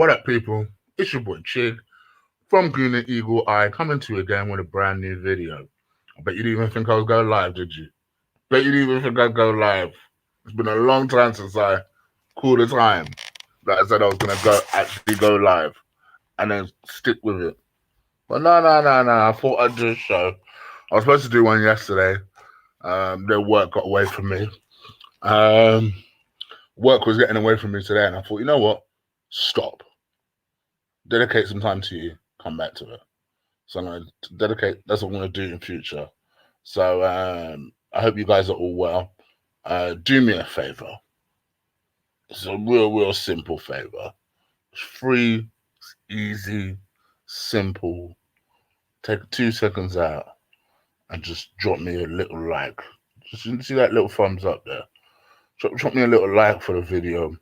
What up, people? It's your boy Chig from Green and Eagle Eye coming to you again with a brand new video. I bet you didn't even think I was going live, did you? Bet you didn't even think I'd go live. It's been a long time since I called the time that I said I was going to actually go live and then stick with it. But no. I thought I'd do a show. I was supposed to do one yesterday. Their work got away from me. Work was getting away from me today, and I thought, you know what? Stop. Dedicate some time to you. Come back to it. So I'm going to dedicate. That's what I'm going to do in future. So I hope you guys are all well. Do me a favor. It's a real simple favor. It's free, it's easy, simple. Take 2 seconds out and just drop me a little like. Just see that little thumbs up there. Drop me a little like for the video.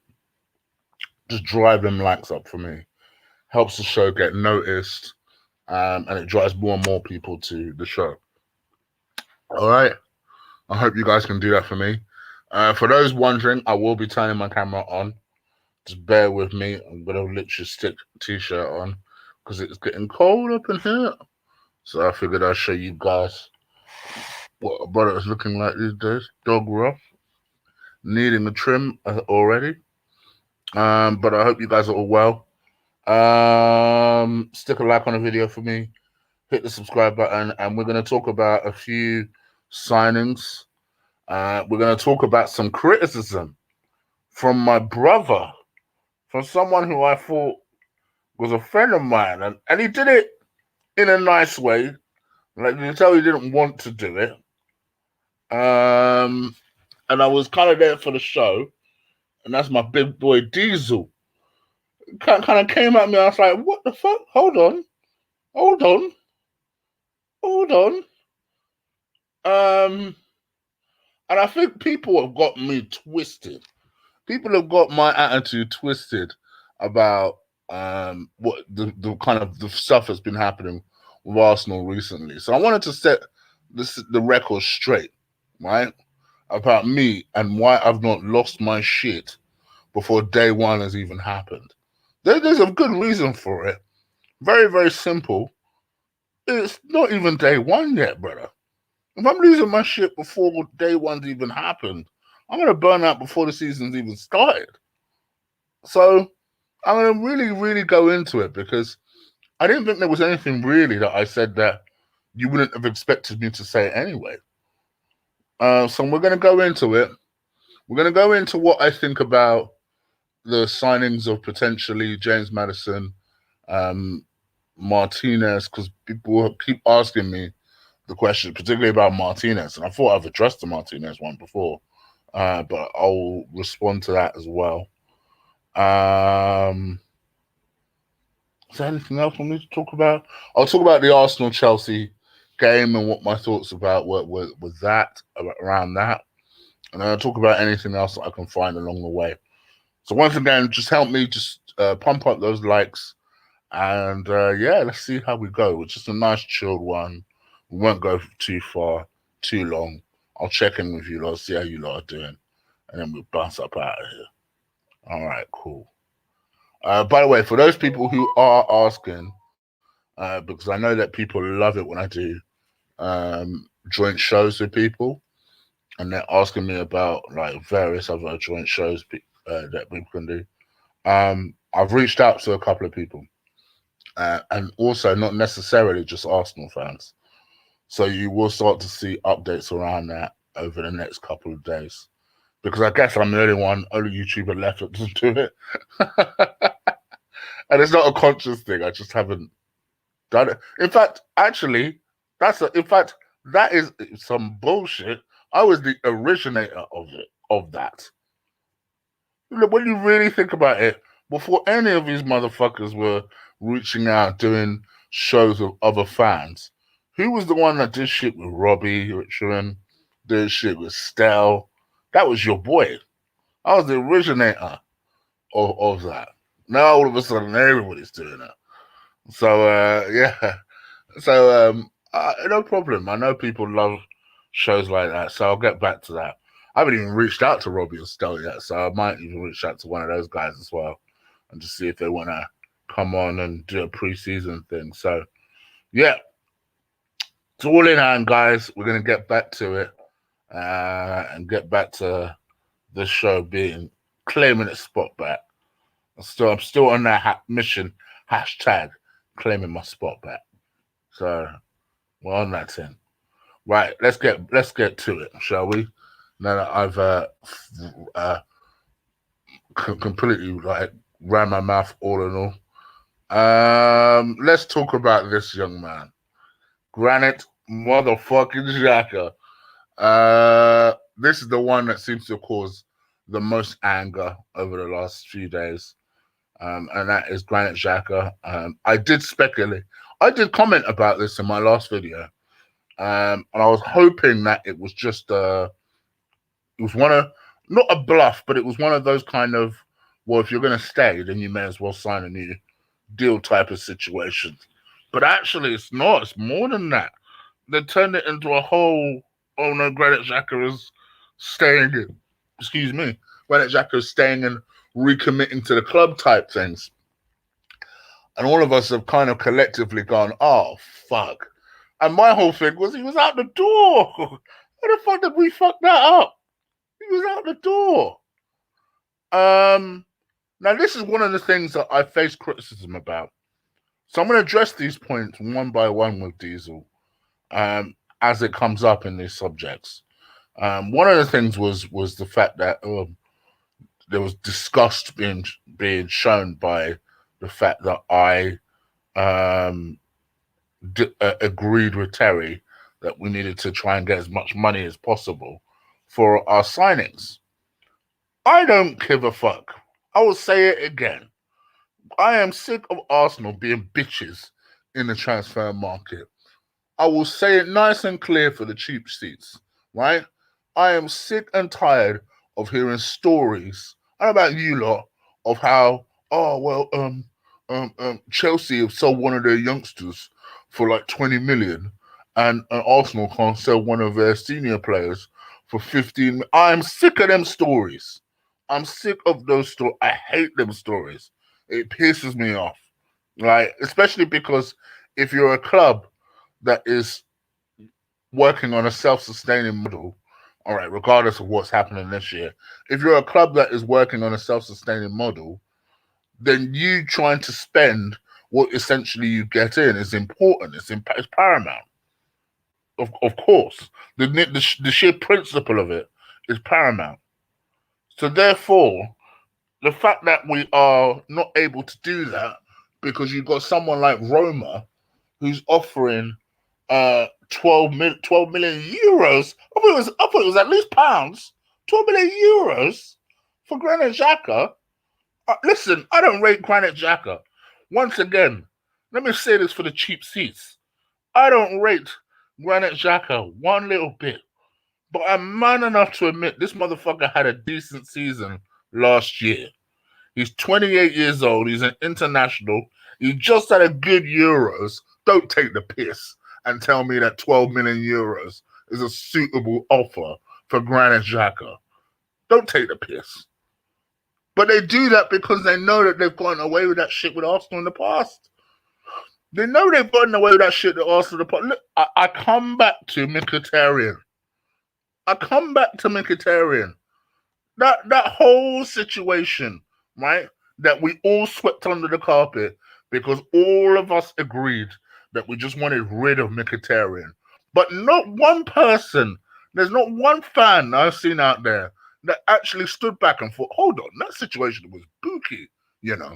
Just drive them likes up for me. Helps the show get noticed, and it drives more and more people to the show. All right. I hope you guys can do that for me. For those wondering, I will be turning my camera on. Just bear with me. I'm going to literally stick t-shirt on because it's getting cold up in here. So I figured I'd show you guys what a brother is looking like these days. Dog rough. Needing a trim already. But I hope you guys are all well. Stick a like on the video for me. Hit the subscribe button. And we're going to talk about a few signings. We're going to talk about some criticism from my brother, from someone who I thought was a friend of mine. And he did it in a nice way. Like, you can tell he didn't want to do it. And I was kind of there for the show. And that's my big boy Diesel. Kind of came at me. I was like, what the fuck? Hold on. And I think people have got me twisted. People have got my attitude twisted about what the kind of the stuff that's been happening with Arsenal recently. So I wanted to set the record straight, right? About me and why I've not lost my shit before day one has even happened. There's a good reason for it. Very simple. It's not even day one yet, brother. If I'm losing my shit before day one's even happened, I'm going to burn out before the season's even started. So I'm going to really go into it because I didn't think there was anything really that I said that you wouldn't have expected me to say anyway. So we're going to go into it. We're going to go into what I think about the signings of potentially James Maddison, Martinez, because people keep asking me the question, particularly about Martinez, and I thought I've addressed the Martinez one before, but I'll respond to that as well. Is there anything else I need to talk about? I'll talk about the Arsenal-Chelsea game and what my thoughts about with that, around that, and then I'll talk about anything else that I can find along the way. So once again, just help me pump up those likes, and yeah, let's see how we go. It's just a nice chilled one. We won't go too far, too long. I'll check in with you lot, see how you lot are doing, and then we'll bounce up out of here. All right, cool. By the way, for those people who are asking, because I know that people love it when I do joint shows with people, and they're asking me about like various other joint shows that people can do. I've reached out to a couple of people, and also not necessarily just Arsenal fans. So you will start to see updates around that over the next couple of days. Because I guess I'm the only YouTuber left that doesn't do it. And it's not a conscious thing. I just haven't done it. In fact, actually, that is some bullshit. I was the originator of that. When you really think about it, before any of these motherfuckers were reaching out, doing shows with other fans, who was the one that did shit with Robbie Richardson, did shit with Stell? That was your boy. I was the originator of that. Now all of a sudden everybody's doing it. So yeah. So no problem. I know people love shows like that, so I'll get back to that. I haven't even reached out to Robbie or Stell yet, so I might even reach out to one of those guys as well. and to see if they want to come on and do a pre-season thing. So, yeah, it's all in hand, guys. We're going to get back to it and get back to the show being claiming its spot back. I'm still on that mission, hashtag claiming my spot back. So we're on that thing. Right, let's get to it, shall we? Now that I've completely like ran my mouth all in all. Let's talk about this young man, Granit motherfucking Xhaka. This is the one that seems to cause the most anger over the last few days, and that is Granit Xhaka. I did comment about this in my last video, and I was hoping that it was just it was not a bluff, but it was one of those kind of, well, if you're going to stay, then you may as well sign a new deal type of situations. But actually, it's not. It's more than that. They turned it into a whole, oh no, Granit Xhaka is staying in. Excuse me. Granit Xhaka is staying and recommitting to the club type things. And all of us have kind of collectively gone, oh, fuck. And my whole thing was he was out the door. How the fuck did we fuck that up? He was out the door. Now, this is one of the things that I face criticism about. So I'm going to address these points one by one with Diesel as it comes up in these subjects. One of the things was the fact that there was disgust being shown by the fact that I agreed with Terry that we needed to try and get as much money as possible for our signings. I don't give a fuck. I will say it again. I am sick of Arsenal being bitches in the transfer market. I will say it nice and clear for the cheap seats, right? I am sick and tired of hearing stories, I don't know about you lot, of how, Chelsea have sold one of their youngsters for like 20 million and Arsenal can't sell one of their senior players for 15. I'm sick of them stories. I'm sick of those stories. I hate them stories. It pisses me off, right? Especially because if you're a club that is working on a self-sustaining model, all right, regardless of what's happening this year, if you're a club that is working on a self-sustaining model, then you trying to spend what essentially you get in is important. It's paramount. Of course, the sheer principle of it is paramount. So therefore, the fact that we are not able to do that because you've got someone like Roma who's offering 12 million euros. I thought it was at least pounds. 12 million euros for Granit Xhaka. Listen, I don't rate Granit Xhaka. Once again, let me say this for the cheap seats. I don't rate Granit Xhaka one little bit. But I'm man enough to admit this motherfucker had a decent season last year. He's 28 years old. He's an international. He just had a good Euros. Don't take the piss and tell me that 12 million euros is a suitable offer for Granit Xhaka. Don't take the piss. But they do that because they know that they've gotten away with that shit with Arsenal in the past. They know they've gotten away with that shit with Arsenal in the past. Look, I come back to Mkhitaryan. That whole situation, right, that we all swept under the carpet because all of us agreed that we just wanted rid of Mkhitaryan. But not one person, there's not one fan I've seen out there that actually stood back and thought, hold on, that situation was booky, you know.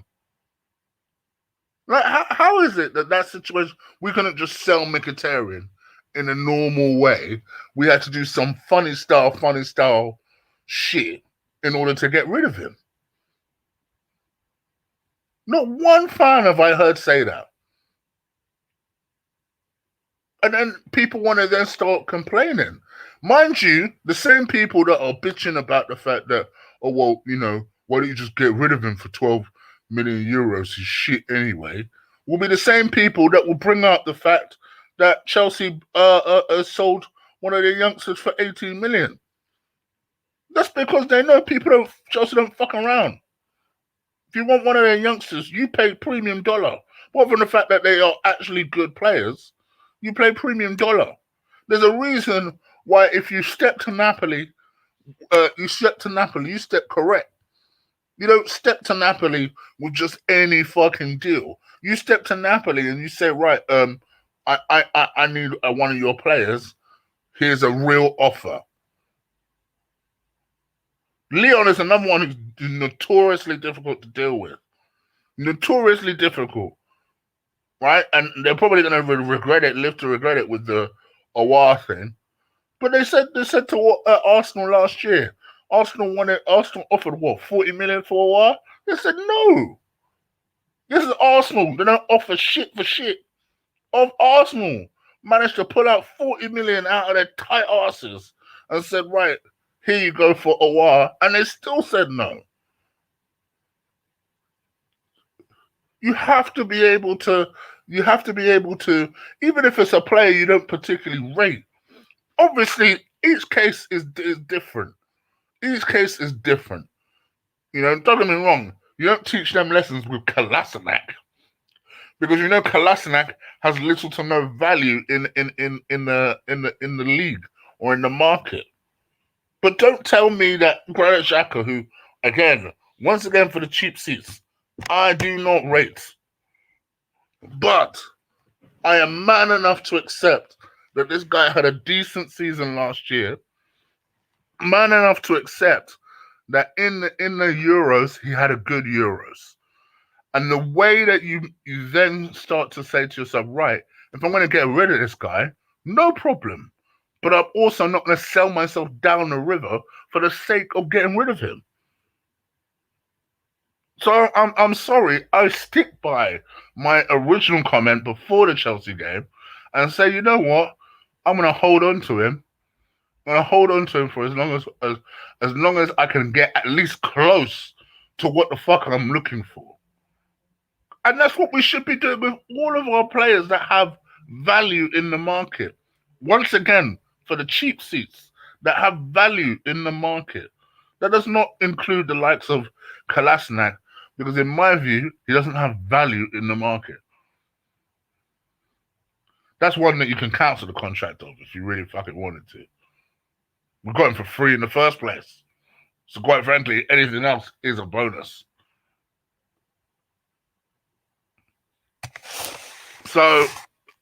Like, how is it that situation, we couldn't just sell Mkhitaryan in a normal way? We had to do some funny style shit in order to get rid of him. Not one fan have I heard say that. And then people want to then start complaining. Mind you, the same people that are bitching about the fact that, oh, well, you know, why don't you just get rid of him for 12 million euros? He's shit anyway. Will be the same people that will bring up the fact that Chelsea sold one of their youngsters for 18 million. That's because they know Chelsea don't fuck around. If you want one of their youngsters, you pay premium dollar. Apart from the fact that they are actually good players, you pay premium dollar. There's a reason why if you step to Napoli, you step correct. You don't step to Napoli with just any fucking deal. You step to Napoli and you say, right, I need one of your players. Here's a real offer. Leon is another one who's notoriously difficult to deal with. Notoriously difficult, right? And they're probably going to live to regret it with the Awar thing. But they said to Arsenal last year. Arsenal offered what, 40 million for Awar? They said no. This is Arsenal. They don't offer shit for shit. Of Arsenal managed to pull out 40 million out of their tight asses and said, right, here you go for Awar, and they still said no. You have to be able to, even if it's a player you don't particularly rate. Obviously, each case is different. Each case is different. Don't get me wrong. You don't teach them lessons with Kolasinac, because Kolasinac has little to no value in the league or in the market. But don't tell me that Granit Xhaka, who, once again for the cheap seats, I do not rate. But I am man enough to accept that this guy had a decent season last year. Man enough to accept that in the Euros, he had a good Euros. And the way that you then start to say to yourself, right, if I'm going to get rid of this guy, no problem. But I'm also not going to sell myself down the river for the sake of getting rid of him. So I'm sorry, I stick by my original comment before the Chelsea game and say, you know what? I'm going to hold on to him. I'm going to hold on to him for as long as I can get at least close to what the fuck I'm looking for. And that's what we should be doing with all of our players that have value in the market. Once again, for the cheap seats that have value in the market. That does not include the likes of Kolasinac, because in my view, he doesn't have value in the market. That's one that you can cancel the contract of if you really fucking wanted to. We got him for free in the first place. So quite frankly, anything else is a bonus. So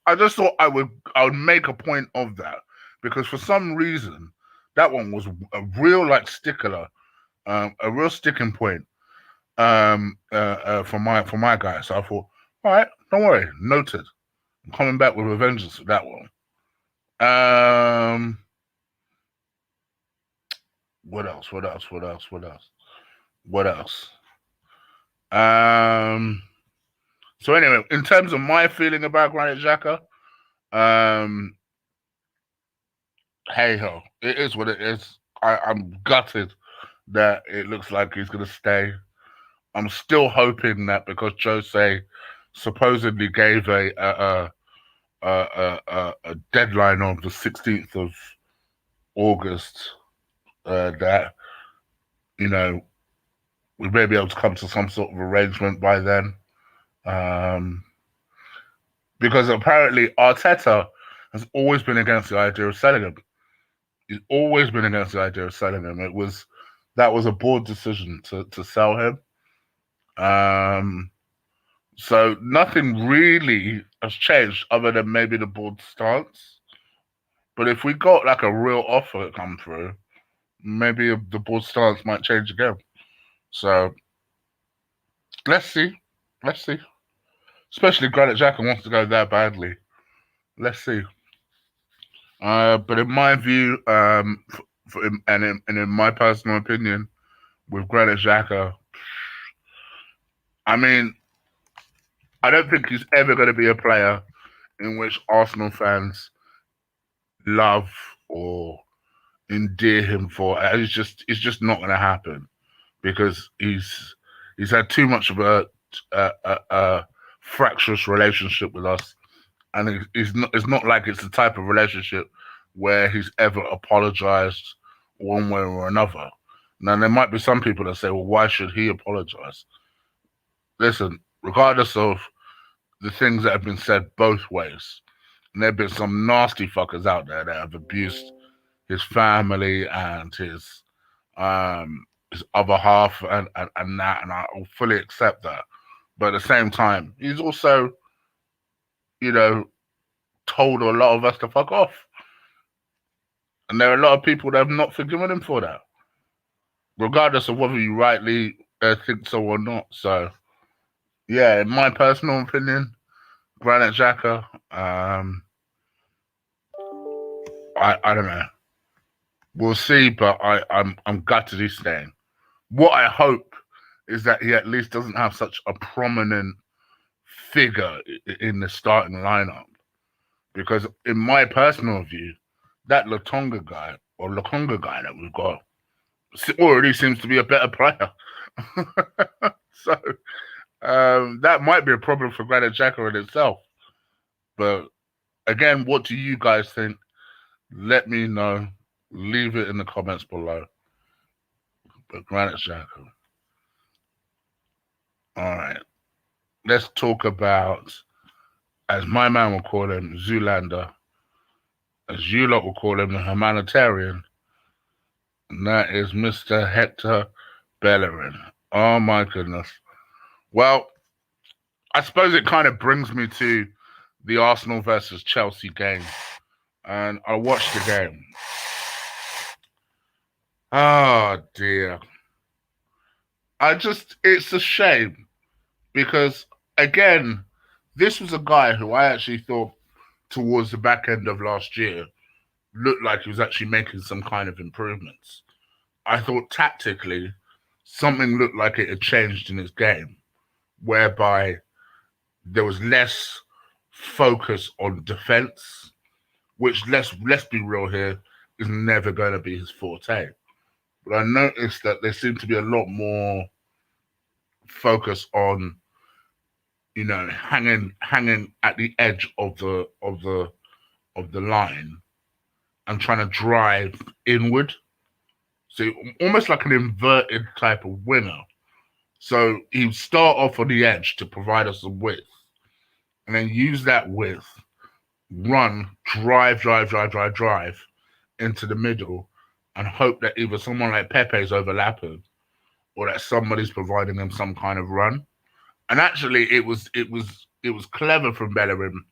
I just thought I would make a point of that, because for some reason that one was a real stickler, a real sticking point for my guy. So I thought, all right, don't worry, noted. I'm coming back with a vengeance for that one. What else? So anyway, in terms of my feeling about Granit Xhaka, hey ho, it is what it is. I'm gutted that it looks like he's going to stay. I'm still hoping that because Jose supposedly gave a deadline of the 16th of August, that we may be able to come to some sort of arrangement by then. Because apparently Arteta has always been against the idea of selling him. He's always been against the idea of selling him. That was a board decision to sell him. So nothing really has changed other than maybe the board stance. But if we got a real offer that come through, maybe the board stance might change again. So let's see. Especially Granit Xhaka wants to go that badly. Let's see. But in my view, and in my personal opinion, with Granit Xhaka, I mean, I don't think he's ever going to be a player in which Arsenal fans love or endear him for. It's just not going to happen, because he's had too much of a fractious relationship with us, and it's not like it's the type of relationship where he's ever apologized one way or another. Now, there might be some people that say, well, why should he apologize? listen, regardless of the things that have been said both ways, and there have been some nasty fuckers out there that have abused his family and his other half and that, and I will fully accept that. But at the same time, he's also, you know, told a lot of us to fuck off. And there are a lot of people that have not forgiven him for that, regardless of whether you rightly think so or not. So, yeah, in my personal opinion, Granit Xhaka, I don't know. We'll see, but I'm gutted he's staying. What I hope is that he at least doesn't have such a prominent figure in the starting lineup, because in my personal view, that Lokonga guy that we've got already seems to be a better player. So that might be a problem for Granit Xhaka in itself. But again, what do you guys think? Let me know. Leave it in the comments below. But Granit Xhaka. All right. Let's talk about, as my man will call him, Zoolander. As you lot will call him, the humanitarian. And that is Mr. Hector Bellerin. Oh my goodness. Well, I suppose it kind of brings me to the Arsenal versus Chelsea game. And I watched the game. Oh dear. It's a shame, because again, this was a guy who I actually thought towards the back end of last year looked like he was actually making some kind of improvements. I thought tactically something looked like it had changed in his game, whereby there was less focus on defense, which let's be real here, is never going to be his forte. But I noticed that there seemed to be a lot more focus on, you know, hanging at the edge of the line and trying to drive inward. So almost like an inverted type of winger. So he would start off on the edge to provide us some width, and then use that width, run, drive into the middle, and hope that either someone like Pepe's overlapping or that somebody's providing him some kind of run. And actually, it was clever from Bellerin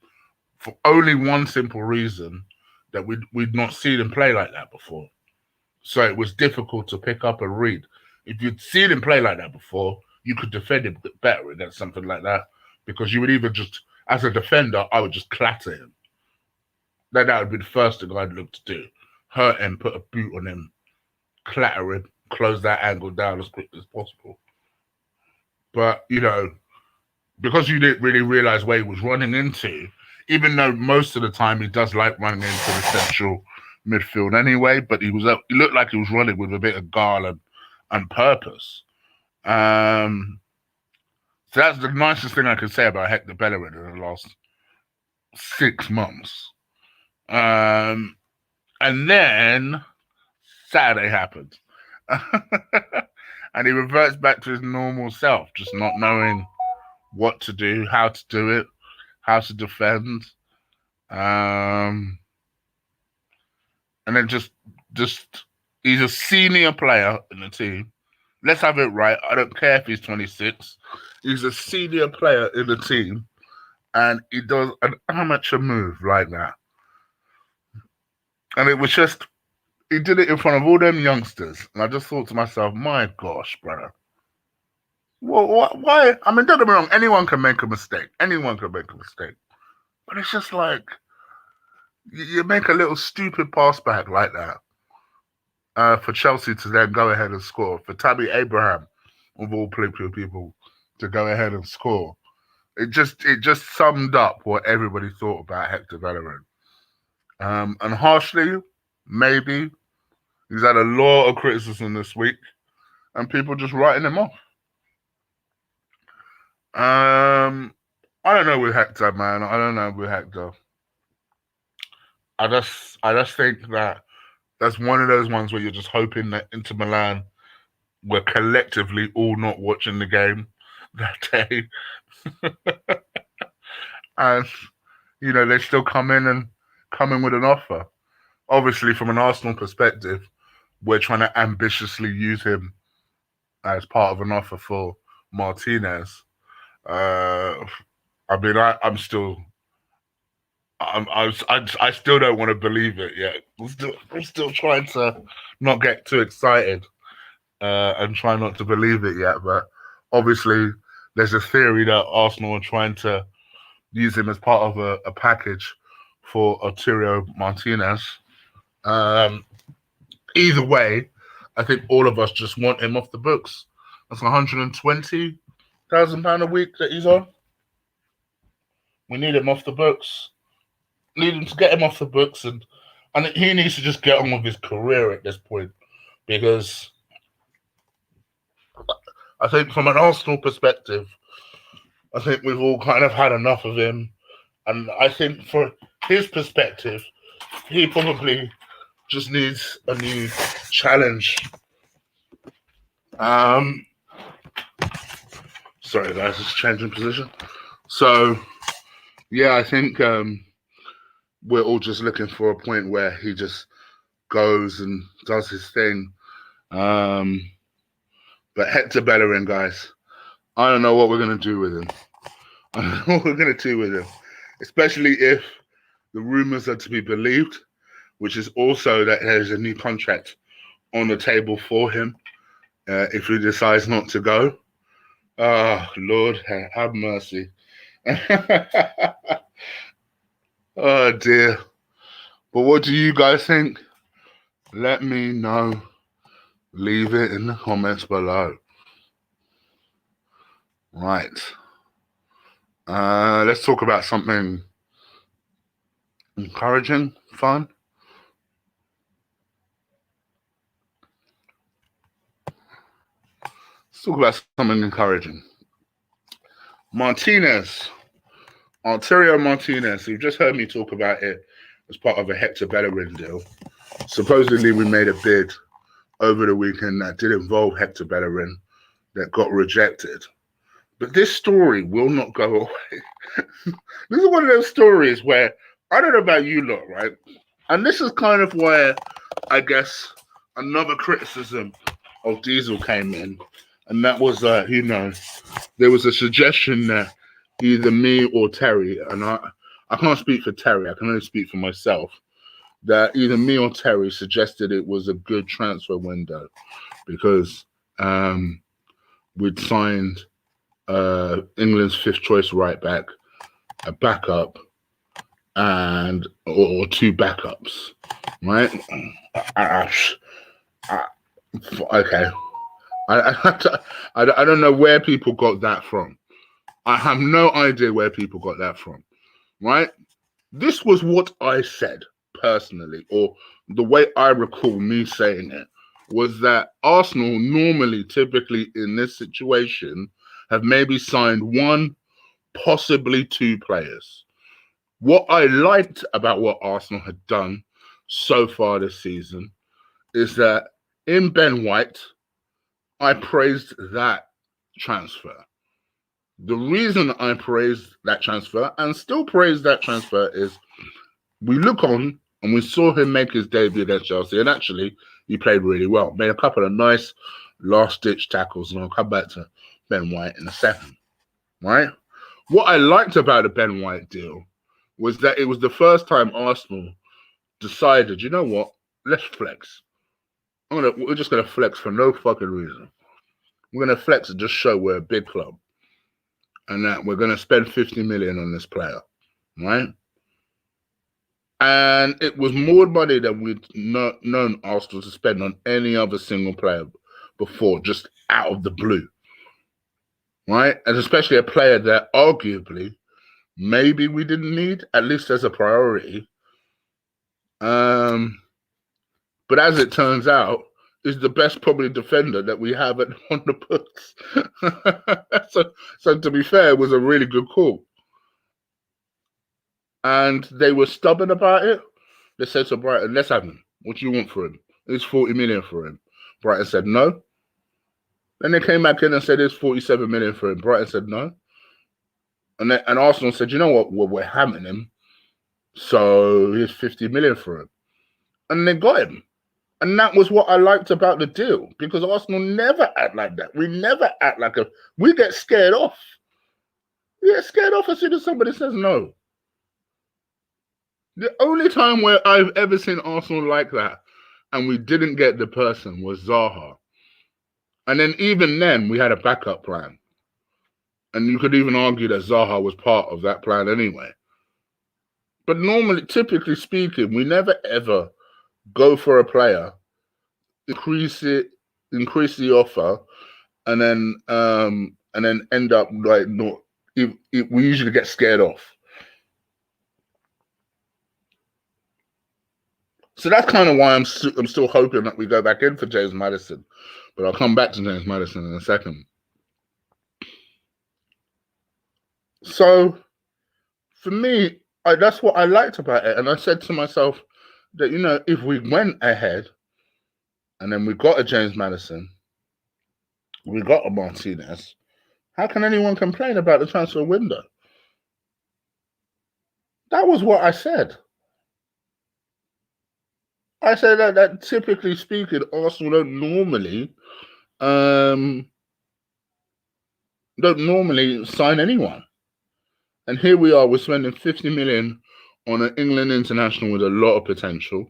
for only one simple reason, that we'd not seen him play like that before. So it was difficult to pick up and read. If you'd seen him play like that before, you could defend him better against something like that, because you would either just, as a defender, I would just clatter him. That would be the first thing I'd look to do. Hurt him, put a boot on him, clatter him, close that angle down as quickly as possible. But, you know, because you didn't really realize where he was running into, even though most of the time he does like running into the central midfield anyway, but he looked like he was running with a bit of guile and purpose. So that's the nicest thing I could say about Hector Bellerin in the last 6 months. And then Saturday happened. And he reverts back to his normal self, just not knowing what to do, how to do it, how to defend. And then just he's a senior player in the team. Let's have it right. I don't care if he's 26. He's a senior player in the team, and he does an amateur move like that. And it was just, he did it in front of all them youngsters. And I just thought to myself, my gosh, brother. Why? I mean, don't get me wrong. Anyone can make a mistake. Anyone can make a mistake. But it's just like, you make a little stupid pass back like that for Chelsea to then go ahead and score. For Tammy Abraham, of all people, to go ahead and score. It just summed up what everybody thought about Hector Bellerin. And harshly, maybe, he's had a lot of criticism this week, and people just writing him off. I don't know with Hector, man. I don't know with Hector. I just think that that's one of those ones where you're just hoping that Inter Milan were collectively all not watching the game, that day. And, they still come in with an offer. Obviously, from an Arsenal perspective, we're trying to ambitiously use him as part of an offer for Martinez. I'm still, I still don't want to believe it yet. I'm still trying to not get too excited and try not to believe it yet. But obviously, there's a theory that Arsenal are trying to use him as part of a package for Arturo Martinez. Either way, I think all of us just want him off the books. That's £120,000 a week that he's on. We need him off the books. Need him to get him off the books, and he needs to just get on with his career at this point, because I think from an Arsenal perspective, I think we've all kind of had enough of him, and I think for his perspective, he probably just needs a new challenge. Sorry guys, it's changing position. So yeah, I think we're all just looking for a point where he just goes and does his thing. But Hector Bellerin, guys, I don't know what we're going to do with him. I don't know what we're going to do with him, especially if the rumours are to be believed, which is also that there's a new contract on the table for him if he decides not to go. Oh, Lord, have mercy. Oh, dear. But what do you guys think? Let me know. Leave it in the comments below. Right. Let's talk about something encouraging, fun. Let's talk about something encouraging. Arturo Martinez. You've just heard me talk about it as part of a Hector Bellerin deal. Supposedly, we made a bid over the weekend that did involve Hector Bellerin that got rejected. But this story will not go away. This is one of those stories where, I don't know about you lot, right? And this is kind of where, I guess, another criticism of Diesel came in. And that was, there was a suggestion that either me or Terry, and I can't speak for Terry, I can only speak for myself, that either me or Terry suggested it was a good transfer window because we'd signed England's fifth choice right back, a backup, and or two backups, right? Okay. I don't know where people got that from. I have no idea where people got that from, right? This was what I said personally, or the way I recall me saying it, was that Arsenal normally, typically in this situation, have maybe signed one, possibly two players. What I liked about what Arsenal had done so far this season is that in Ben White, I praised that transfer. The reason I praised that transfer and still praise that transfer is we look on and we saw him make his debut against Chelsea, and actually he played really well. Made a couple of nice last-ditch tackles, and I'll come back to Ben White in a second, right? What I liked about the Ben White deal was that it was the first time Arsenal decided, you know what, let's flex. We're just going to flex for no fucking reason. We're going to flex and just show we're a big club and that we're going to spend 50 million on this player, right? And it was more money than we'd known Arsenal to spend on any other single player before, just out of the blue, right? And especially a player that arguably maybe we didn't need, at least as a priority. But as it turns out, is the best probably defender that we have on the books. So to be fair, it was a really good call. And they were stubborn about it. They said to Brighton, let's have him. What do you want for him? It's 40 million for him. Brighton said no. Then they came back in and said there's 47 million for him. Brighton said no. And Arsenal said, you know what? Well, we're hammering him. So here's 50 million for him. And they got him. And that was what I liked about the deal, because Arsenal never act like that. We never act like we get scared off. We get scared off as soon as somebody says no. The only time where I've ever seen Arsenal like that and we didn't get the person was Zaha. And then even then, we had a backup plan. And you could even argue that Zaha was part of that plan anyway. But normally, typically speaking, we never ever go for a player, increase the offer, and then end up like not. We usually get scared off. So that's kind of why I'm still hoping that we go back in for James Maddison. But I'll come back to James Maddison in a second. So for me, that's what I liked about it. And I said to myself that, you know, if we went ahead and then we got a James Maddison, we got a Martinez, how can anyone complain about the transfer window? That was what I said. I said that typically speaking, Arsenal don't normally sign anyone. And here we are, we're spending 50 million on an England international with a lot of potential.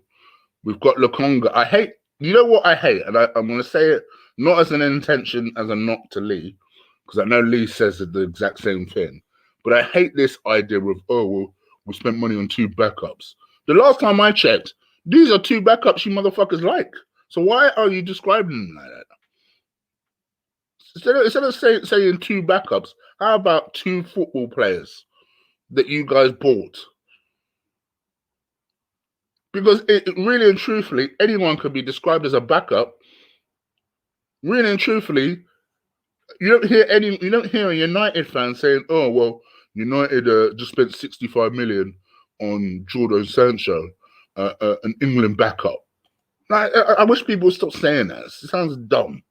We've got Lokonga. You know what I hate? And I'm going to say it not as an intention, as a knock to Lee, because I know Lee says the exact same thing. But I hate this idea of, we spent money on 2 backups. The last time I checked, these are 2 backups you motherfuckers like. So why are you describing them like that? Instead of saying 2 backups, how about 2 football players that you guys bought? Because it really and truthfully, anyone could be described as a backup. Really and truthfully, you don't hear a United fan saying, "Oh well, United just spent 65 million on Jordan Sancho, an England backup." I wish people would stop saying that. It sounds dumb.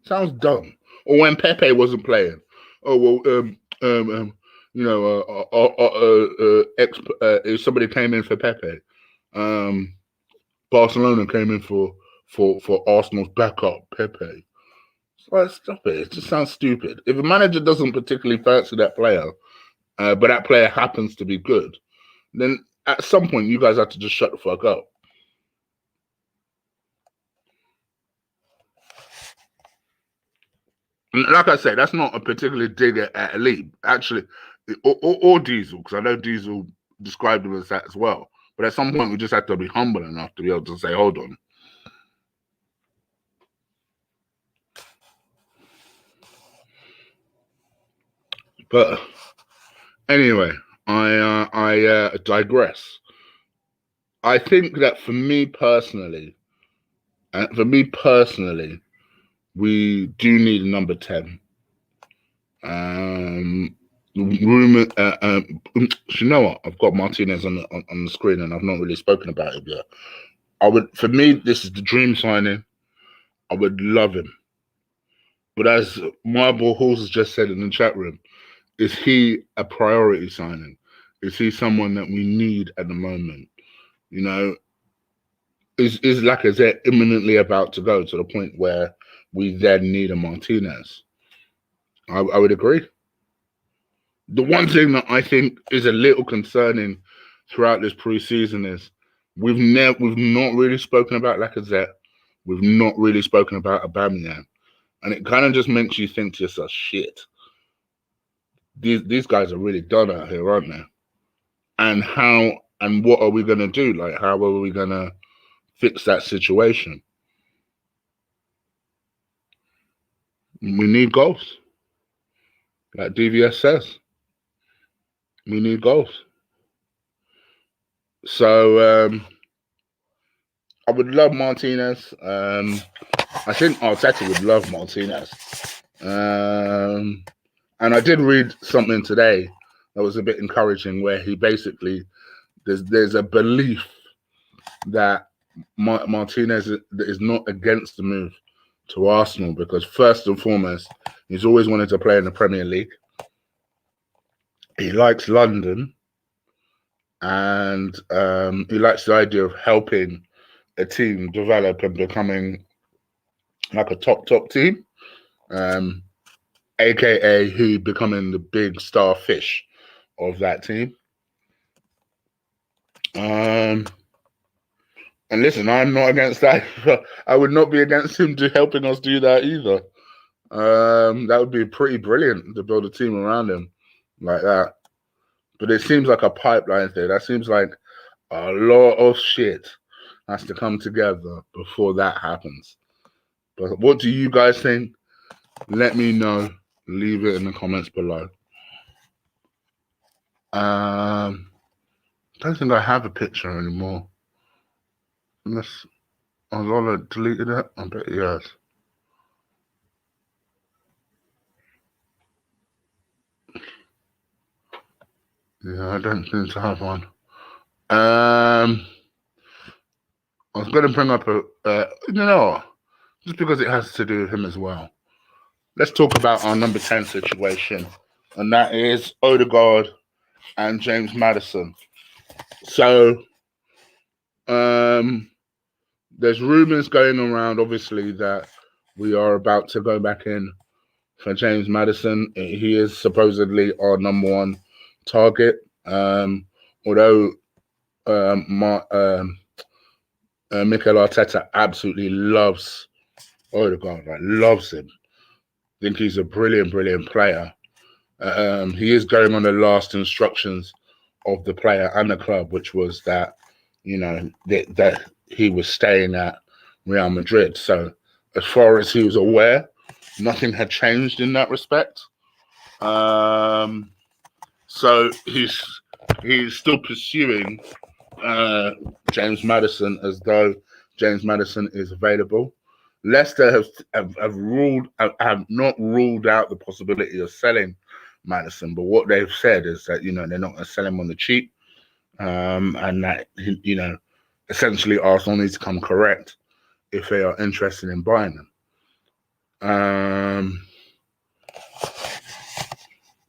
Sounds dumb. Or when Pepe wasn't playing, if somebody came in for Pepe, Barcelona came in for Arsenal's backup, Pepe. Stop it. It just sounds stupid. If a manager doesn't particularly fancy that player, but that player happens to be good, then at some point you guys have to just shut the fuck up. And like I say, that's not a particular dig at Elite, actually, or Diesel, because I know Diesel described him as that as well. But at some point, we just have to be humble enough to be able to say, hold on. But anyway, I digress. I think that for me personally, we do need a number 10. You know what? I've got Martinez on the screen, and I've not really spoken about it yet. For me, this is the dream signing. I would love him, but as Marble Halls has just said in the chat room, is he a priority signing? Is he someone that we need at the moment? You know, is Lacazette imminently about to go to the point where we then need a Martinez? I would agree. The one thing that I think is a little concerning throughout this pre-season is we've not really spoken about Lacazette. We've not really spoken about Aubameyang, and it kind of just makes you think to yourself, shit. These guys are really done out here, aren't they? And what are we going to do? Like, how are we going to fix that situation? We need goals. Like DVS says, we need goals. So I would love Martinez. I think Arteta would love Martinez. And I did read something today that was a bit encouraging, where he basically there's a belief that Martinez is not against the move to Arsenal because first and foremost, he's always wanted to play in the Premier League. He likes London, and he likes the idea of helping a team develop and becoming like a top team, aka who becoming the big star fish of that team. And listen, I'm not against that. I would not be against him helping us do that either. That would be pretty brilliant to build a team around him like that. But it seems like a pipeline thing. That seems like a lot of shit has to come together before that happens. But what do you guys think? Let me know. Leave it in the comments below. I don't think I have a picture anymore. Unless Lola deleted it. I bet he has. Yeah, I don't seem to have one. I was going to bring up just because it has to do with him as well. Let's talk about our number 10 situation, and that is Odegaard and James Maddison. So, there's rumours going around, obviously, that we are about to go back in for James Maddison. He is supposedly our number one target. Although Mikel Arteta absolutely loves Odegaard, loves him. I think he's a brilliant player. He is going on the last instructions of the player and the club, which was that, that he was staying at Real Madrid. So as far as he was aware, nothing had changed in that respect. So he's still pursuing James Maddison as though James Maddison is available. Leicester have not ruled out the possibility of selling Maddison, but what they've said is that they're not going to sell him on the cheap, and that essentially Arsenal needs to come correct if they are interested in buying them.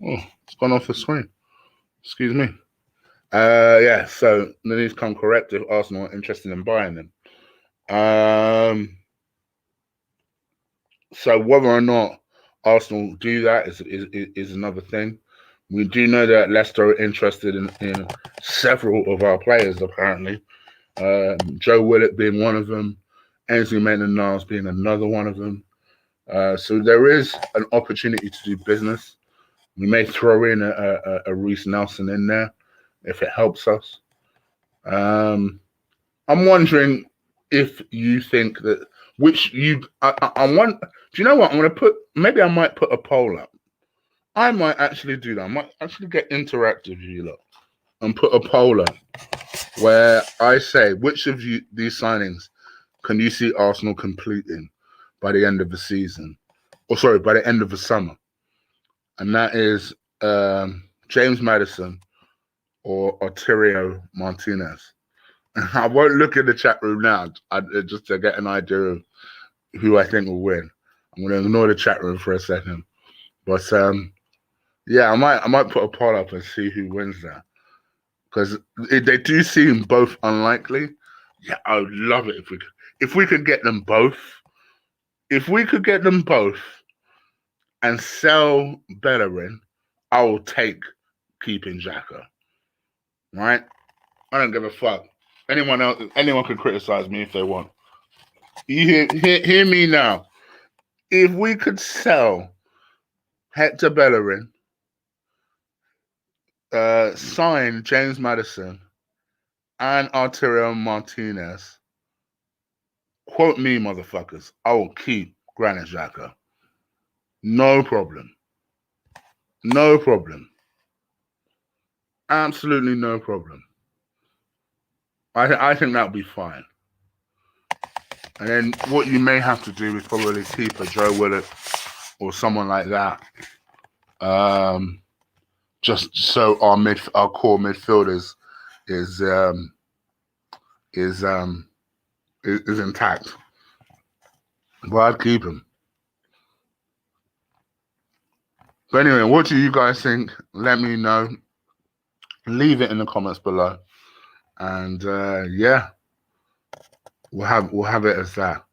It's gone off the screen. Excuse me. So they need to come correct if Arsenal are interested in buying them. So whether or not Arsenal do that is another thing. We do know that Leicester are interested in several of our players, apparently. Joe Willock being one of them, Ainsley Maitland-Niles being another one of them. So there is an opportunity to do business. We may throw in a Reece Nelson in there if it helps us. I'm wondering if you think that do you know what? Maybe I might put a poll up. I might actually do that. I might actually get interactive with you lot and put a poll up where I say which of these signings can you see Arsenal completing by the end of the season, by the end of the summer, and that is James Maddison or Arturo Martinez. I won't look in the chat room now, just to get an idea of who I think will win. I'm going to ignore the chat room for a second, but I might put a poll up and see who wins that, because they do seem both unlikely. Yeah, I would love it if we could get them both. If we could get them both and sell Bellerin, I will take keeping Xhaka. Right? I don't give a fuck. Anyone can criticize me if they want. You hear me now. If we could sell Hector Bellerin, sign James Maddison and Arturo Martinez, quote me, motherfuckers, I will keep Granit Xhaka. No problem. No problem. Absolutely no problem. I think that'll be fine. And then what you may have to do is probably keep a Joe Willock or someone like that. Just so our core midfielders is is intact. But I'd keep him. But anyway, what do you guys think? Let me know. Leave it in the comments below. And yeah, we'll have it as that.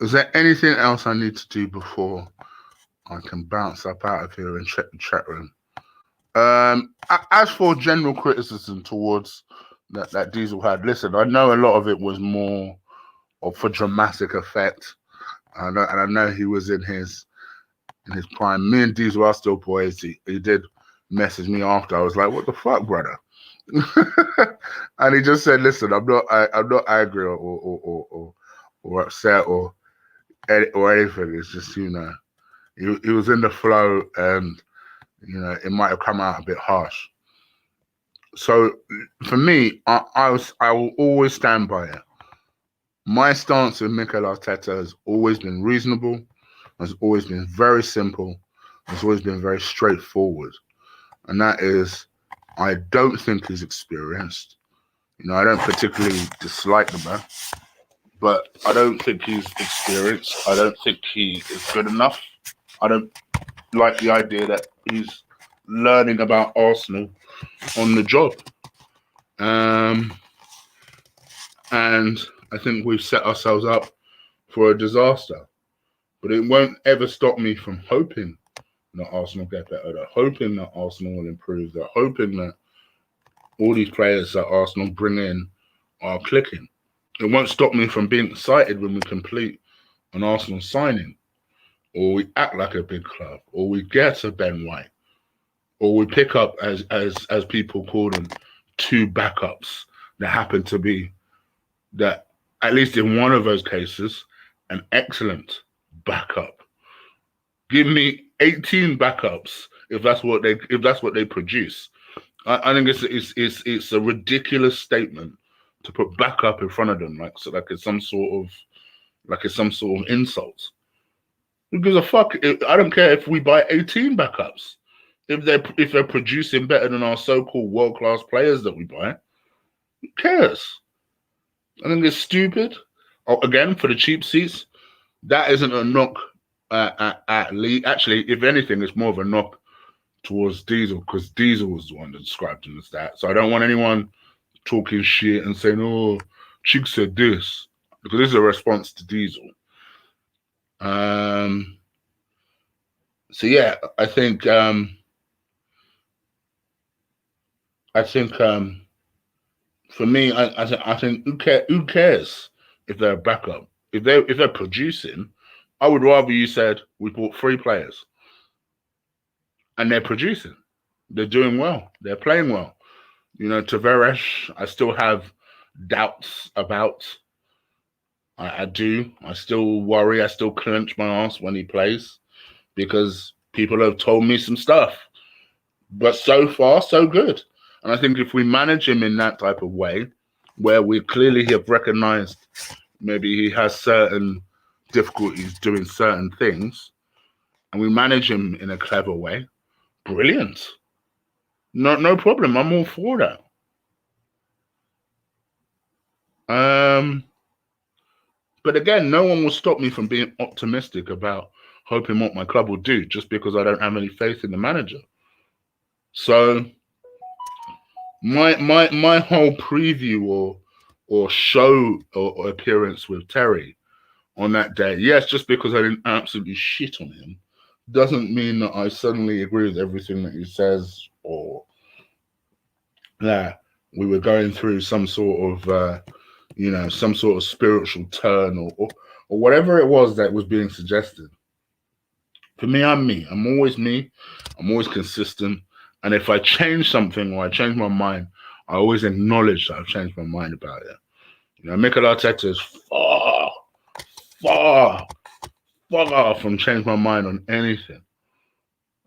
Is there anything else I need to do before I can bounce up out of here and check the chat room? As for general criticism towards that Diesel had, listen, I know a lot of it was more for dramatic effect. And I know he was in his prime. Me and Diesel are still boys. He did message me after. I was like, "What the fuck, brother?" And he just said, "Listen, I'm not angry or upset or anything. It's just, you know, he was in the flow, and you know, it might have come out a bit harsh." So for me, I will always stand by it. My stance with Mikel Arteta has always been reasonable, has always been very simple, has always been very straightforward. And that is, I don't think he's experienced. You know, I don't particularly dislike the man, but I don't think he's experienced. I don't think he is good enough. I don't like the idea that he's learning about Arsenal on the job. And I think we've set ourselves up for a disaster. But it won't ever stop me from hoping that Arsenal get better, that hoping that Arsenal will improve, that hoping that all these players that Arsenal bring in are clicking. It won't stop me from being excited when we complete an Arsenal signing, or we act like a big club, or we get a Ben White, or we pick up, as people call them, 2 backups that happen to be, that at least in one of those cases, an excellent backup. Give me 18 backups if that's what they produce. I think it's a ridiculous statement to put backup in front of them, like it's some sort of insult. Who gives a fuck? I don't care if we buy 18 backups. If they're producing better than our so-called world-class players that we buy, who cares? I think it's stupid. Again, for the cheap seats, that isn't a knock at Lee. Actually, if anything, it's more of a knock towards Diesel, because Diesel was the one that described him as that. So I don't want anyone talking shit and saying, "Oh, Chig said this," because this is a response to Diesel. So yeah, I think for me, I think who cares if they're a backup? If they're producing, I would rather you said we bought 3 players and they're producing, they're doing well, they're playing well. You know, Tavares, I still have doubts about. I do. I still worry. I still clench my ass when he plays because people have told me some stuff. But so far, so good. And I think if we manage him in that type of way, where we clearly have recognized maybe he has certain difficulties doing certain things, and we manage him in a clever way, brilliant. No problem. I'm all for that. But again, no one will stop me from being optimistic about hoping what my club will do just because I don't have any faith in the manager. So my whole preview or show or appearance with Terry on that day, yes, just because I didn't absolutely shit on him, doesn't mean that I suddenly agree with everything that he says, or that we were going through some sort of some sort of spiritual turn or whatever it was that was being suggested. For me, I'm me. I'm always me. I'm always consistent. And if I change something or I change my mind, I always acknowledge that I've changed my mind about it. You know, Mikel Arteta is far from changing my mind on anything.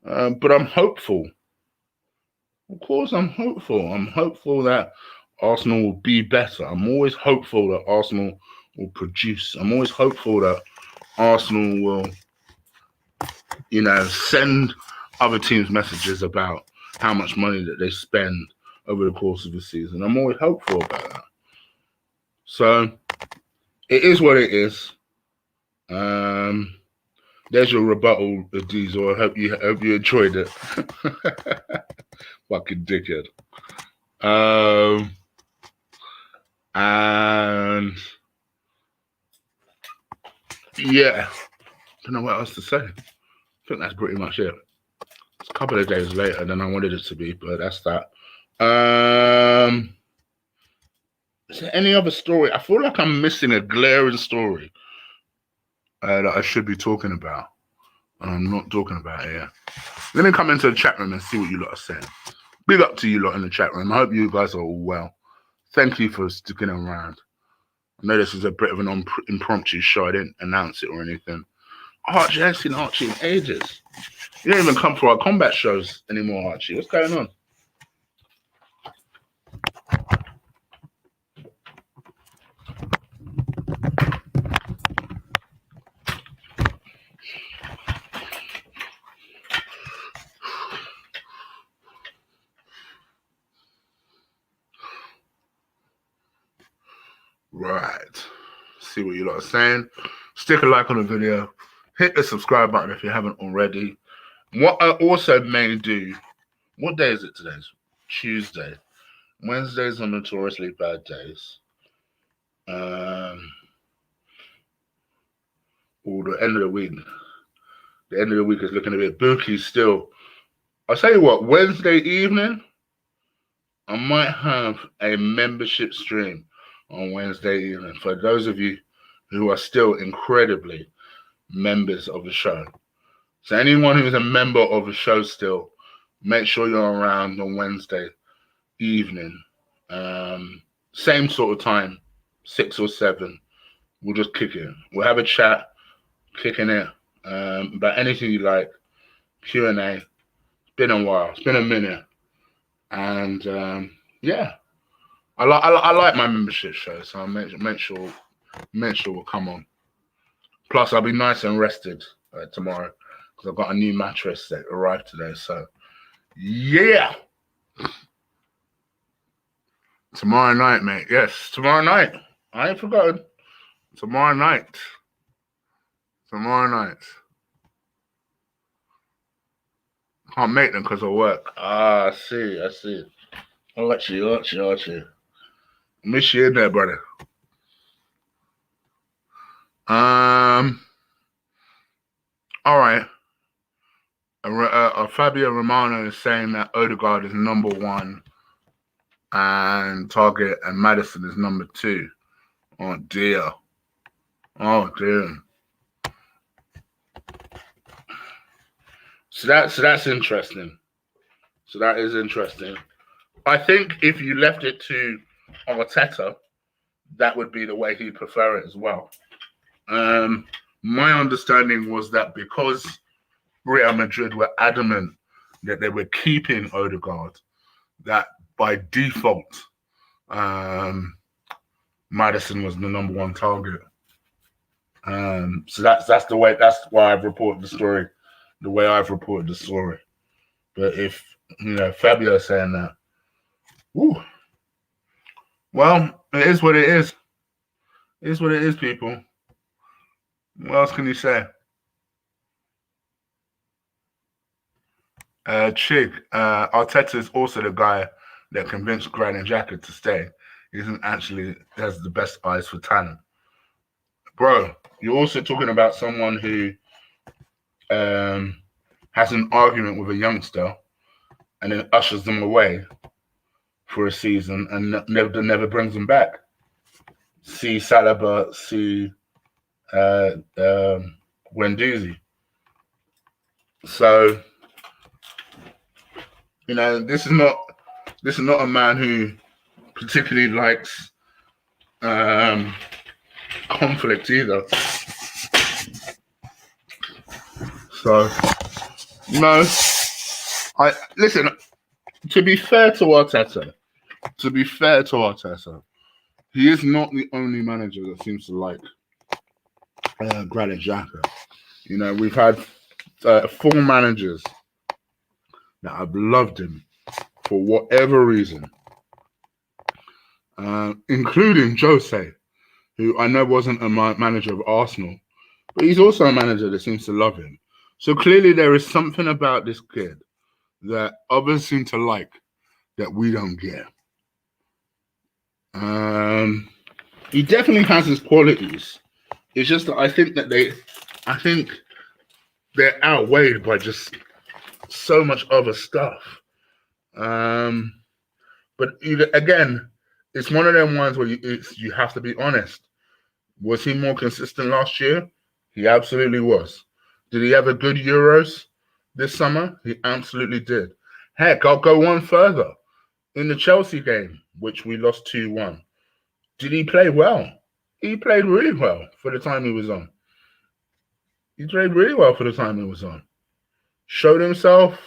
But I'm hopeful. Of course, I'm hopeful. I'm hopeful that Arsenal will be better. I'm always hopeful that Arsenal will produce. I'm always hopeful that Arsenal will, send other teams messages about how much money that they spend over the course of the season. I'm always hopeful about that. So, it is what it is. There's your rebuttal, Diesel. I hope you enjoyed it. Fucking dickhead. And yeah, I don't know what else to say. I think that's pretty much it. It's a couple of days later than I wanted it to be, but that's that. Is there any other story? I feel like I'm missing a glaring story that I should be talking about, and I'm not talking about it yet. Let me come into the chat room and see what you lot are saying. Big up to you lot in the chat room. I hope you guys are all well. Thank you for sticking around. I know this is a bit of an impromptu show. I didn't announce it or anything. Archie, I haven't seen Archie in ages. You don't even come for our combat shows anymore, Archie. What's going on? Right. See what you lot are saying. Stick a like on the video. Hit the subscribe button if you haven't already. What I also may do, what day is it today? It's Tuesday. Wednesdays are notoriously bad days. Or the end of the week. The end of the week is looking a bit booky still. I'll tell you what, Wednesday evening, I might have a membership stream on Wednesday evening for those of you who are still incredibly members of the show. So anyone who's a member of the show still, make sure you're around on Wednesday evening. Same sort of time, 6 or 7. We'll just kick it. We'll have a chat, kicking it about anything you like. Q&A. It's been a while. It's been a minute. And yeah, I like my membership show, so I'll make sure we'll come on. Plus, I'll be nice and rested tomorrow because I've got a new mattress that arrived today. So yeah, tomorrow night, mate. Yes, tomorrow night. I ain't forgotten. Tomorrow night. Can't make them because of work. I see. Archie. Miss you in there, brother. All right. Fabio Romano is saying that Odegaard is number 1 and Target and Maddison is number 2. Oh dear. So that's interesting. So that is interesting. I think if you left it to Arteta, that would be the way he'd prefer it as well. My understanding was that because Real Madrid were adamant that they were keeping Odegaard, that by default, Maddison was the number 1 target. So that's the way. That's why I've reported the story, the way I've reported the story. But if Fabio saying that, well, it is what it is. It is what it is, people. What else can you say? Chig, Arteta is also the guy that convinced Granit Xhaka to stay. He isn't actually has the best eyes for talent. Bro, you're also talking about someone who has an argument with a youngster and then ushers them away for a season and never brings them back. See Saliba, see Guendouzi. So, this is not a man who particularly likes conflict either. So, listen. To be fair to Arteta, he is not the only manager that seems to like Granit Xhaka. We've had 4 managers that have loved him for whatever reason, including Jose. who I know wasn't a manager of Arsenal, but he's also a manager that seems to love him. So clearly there is something about this kid that others seem to like that we don't get. He definitely has his qualities. It's just that I think they're outweighed by just so much other stuff. But again, it's one of them ones where you have to be honest. Was he more consistent last year? He absolutely was. Did he have a good Euros this summer? He absolutely did. Heck, I'll go one further. In the Chelsea game, which we lost 2-1, did he play well? He played really well for the time he was on. He played really well for the time he was on. Showed himself,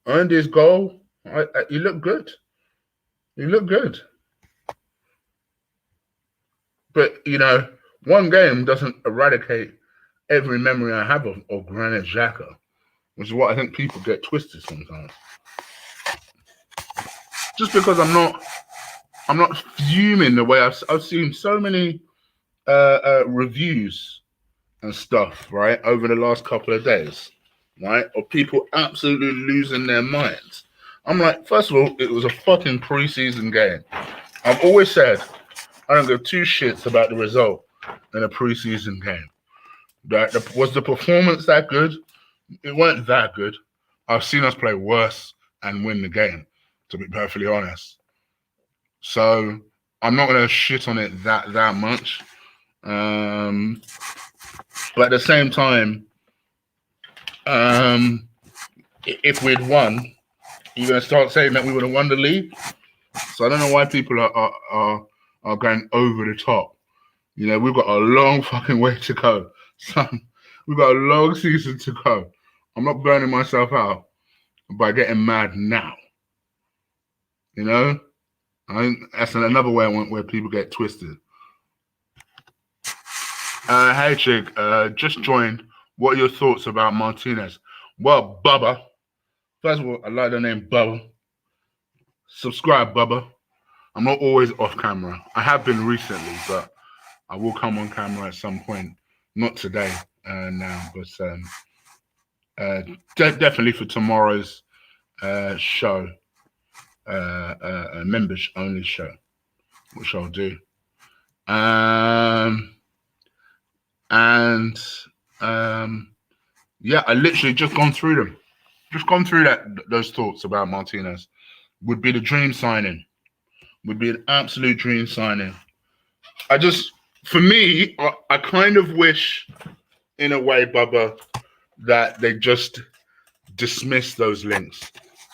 earned his goal. He looked good. He looked good. But, one game doesn't eradicate every memory I have of Granit Xhaka, which is what I think people get twisted sometimes. Just because I'm not fuming the way I've seen so many reviews and stuff, right, over the last couple of days, right, of people absolutely losing their minds. I'm like, first of all, it was a fucking preseason game. I've always said I don't give two shits about the result in a preseason game. Was the performance that good? It weren't that good. I've seen us play worse and win the game, to be perfectly honest. So I'm not going to shit on it that much. But at the same time, if we'd won, you're going to start saying that we would have won the league. So I don't know why people are going over the top. We've got a long fucking way to go. We've got a long season to go. I'm not burning myself out by getting mad now. That's another way where people get twisted. Hey, Chig, just joined. What are your thoughts about Martinez? Well, Bubba. First of all, I like the name Bubba. Subscribe, Bubba. I'm not always off camera. I have been recently, but I will come on camera at some point. Not today now, but definitely for tomorrow's show, a members only show, which I'll do. Yeah, I literally just gone through them. Just gone through those thoughts about Martinez. Would be the dream signing. Would be an absolute dream signing. For me, I kind of wish, in a way, Bubba, that they just dismiss those links.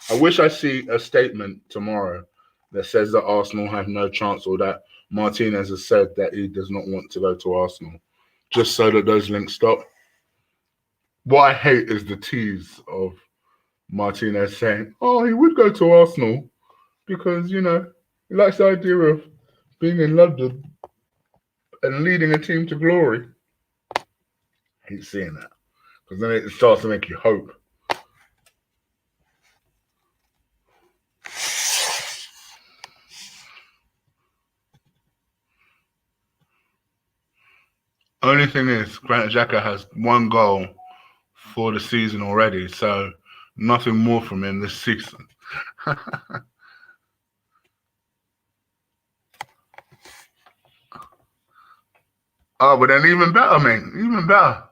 I wish I see a statement tomorrow that says that Arsenal have no chance, or that Martinez has said that he does not want to go to Arsenal, just so that those links stop. What I hate is the tease of Martinez saying, oh, he would go to Arsenal because, he likes the idea of being in London and leading a team to glory. I hate seeing that, because then it starts to make you hope. Only thing is, Granit Xhaka has one goal for the season already, so nothing more from him this season. Oh, but then even better, man. Even better.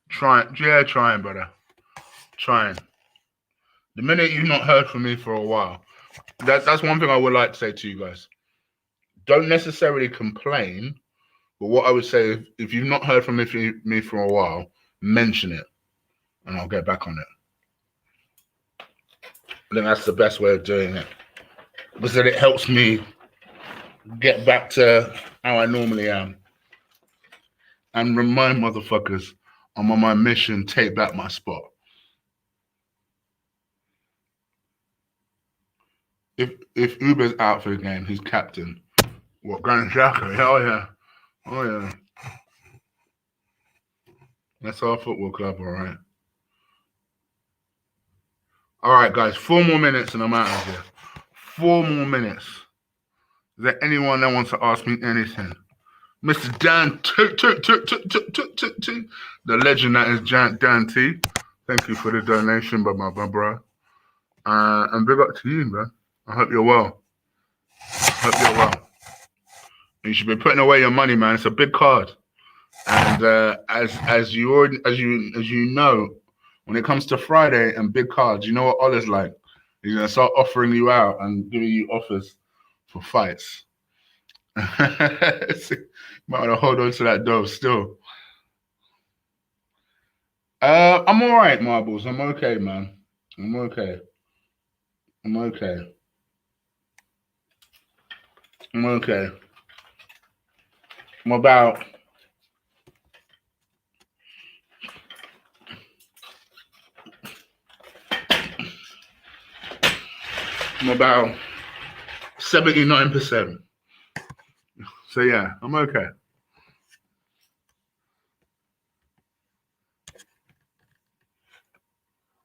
Trying, brother. Trying. The minute you've not heard from me for a while, that's one thing I would like to say to you guys. Don't necessarily complain, but what I would say, if you've not heard from me for a while, mention it, and I'll get back on it. I think that's the best way of doing it, because then it helps me get back to how I normally am, and remind motherfuckers I'm on my mission. Take back my spot. If Uber's out for the game, who's captain? What, Granit Xhaka? Oh yeah. That's our football club, all right. All right, guys, 4 more minutes and I'm out of here. 4 more minutes. Is there anyone that wants to ask me anything? Mr. Dan T, the legend that is Dan T. Thank you for the donation, my bro. And big up to you, man. I hope you're well. You should be putting away your money, man. It's a big card, and as you know, when it comes to Friday and big cards, you know what Ola's like. He's gonna start offering you out and giving you offers for fights. Might want to hold on to that dough still. I'm all right, Marbles. I'm okay, man. I'm okay. I'm about 79%. So yeah, I'm okay.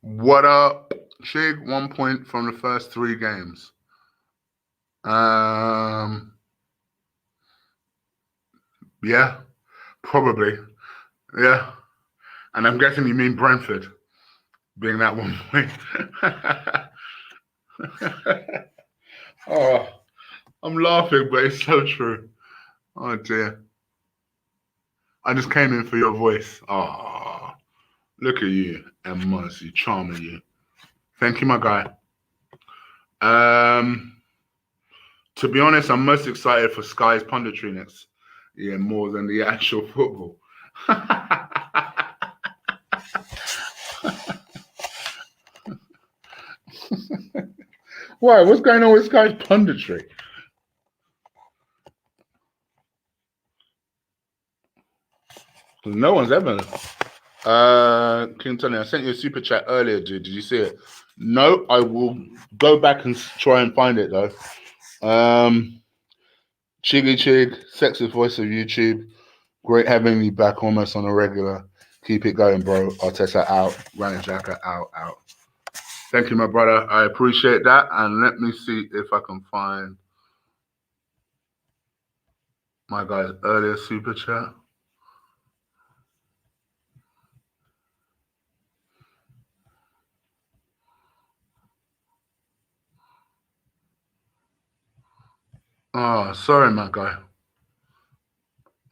What up, Chig? 1 point from the first 3 games. Yeah, probably. Yeah. And I'm guessing you mean Brentford being that 1 point. Oh, I'm laughing, but it's so true. Oh dear. I just came in for your voice. Oh, look at you, and Mercy, charming you. Thank you, my guy. To be honest, I'm most excited for Sky's punditry next year more than the actual football. Why? What's going on with Sky's punditry? No one's ever. King Tony, I sent you a super chat earlier, dude. Did you see it? No, I will go back and try and find it though. Chig, sexiest voice of YouTube. Great having you back almost on a regular. Keep it going, bro. Arteta out. Ryan Xhaka out. Thank you, my brother. I appreciate that. And let me see if I can find my guy's earlier super chat. Oh, sorry, my guy.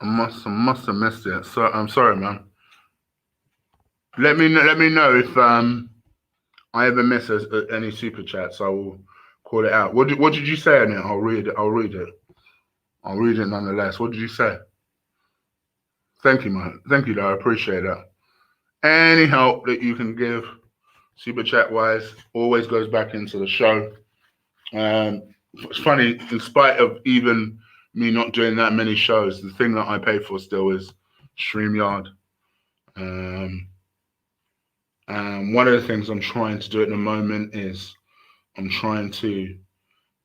I must have missed it. So I'm sorry, man. Let me know if I ever miss any super chats. I will call it out. What did you say in it? I'll read it nonetheless. What did you say? Thank you, man. Thank you, though. I appreciate that. Any help that you can give, super chat wise, always goes back into the show. It's funny, in spite of even me not doing that many shows, the thing that I pay for still is StreamYard. One of the things I'm trying to do at the moment is I'm trying to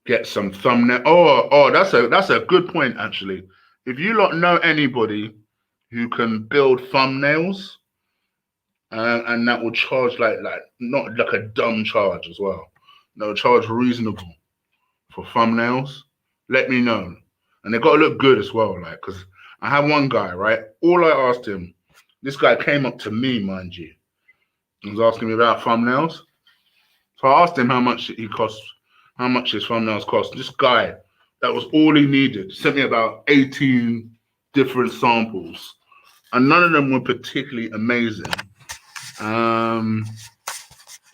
get some thumbnail. Oh, that's a good point actually. If you lot know anybody who can build thumbnails, and that will charge like not like a dumb charge as well. No, charge reasonable for thumbnails. Let me know, and they got to look good as well. Like, because I had one guy, right? All I asked him, this guy came up to me, mind you, and was asking me about thumbnails. So I asked him how much his thumbnails cost. This guy, that was all he needed. Sent me about 18 different samples, and none of them were particularly amazing.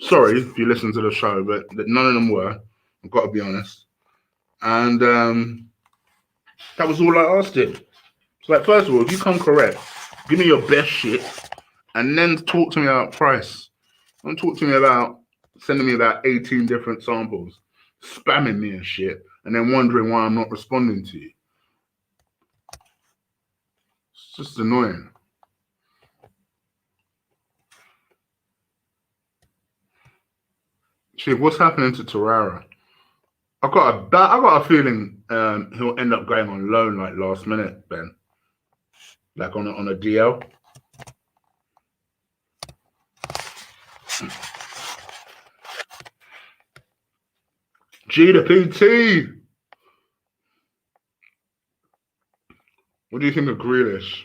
Sorry if you listen to the show, but none of them were. I've got to be honest. And that was all I asked him. So, like, first of all, if you come correct, give me your best shit, and then talk to me about price. Don't talk to me about sending me about 18 different samples, spamming me and shit, and then wondering why I'm not responding to you. It's just annoying. Chig, what's happening to Torreira? I got a feeling he'll end up going on loan like last minute, Ben. Like on a DL. G to PT. What do you think of Grealish